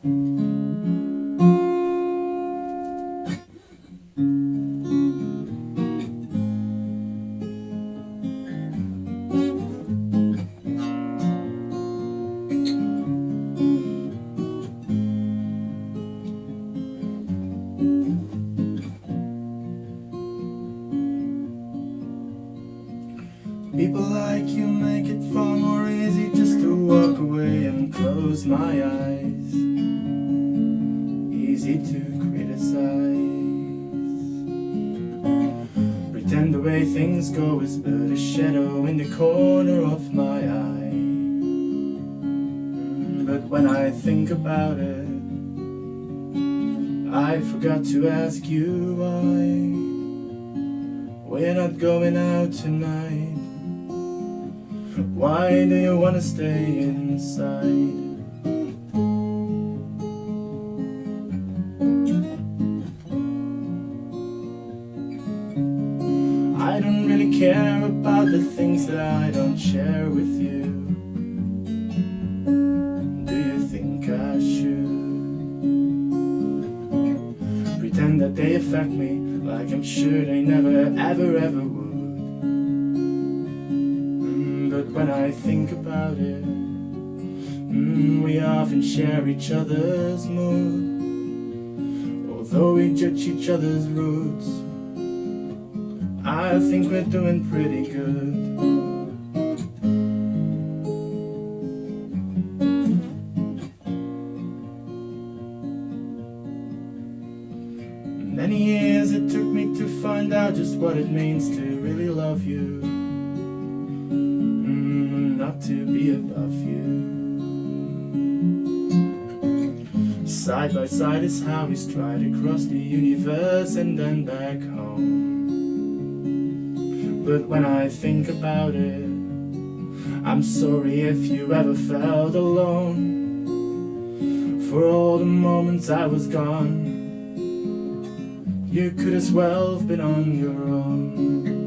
People like you make it far more easy just to walk away and close my eyes. Easy to criticize. Pretend the way things go is but a shadow in the corner of my eye. But when I think about it, I forgot to ask you why we're not going out tonight. Why do you want to stay inside? I don't really care about the things that I don't share with you. Do you think I should pretend that they affect me like I'm sure they never ever would? But when I think about it, we often share each other's mood. Although we judge each other's roots, I think we're doing pretty good. Many years it took me to find out just what it means to really love you, not to be above you. Side by side is how we stride across the universe and then back home. But when I think about it, I'm sorry if you ever felt alone. For all the moments I was gone, you could as well have been on your own.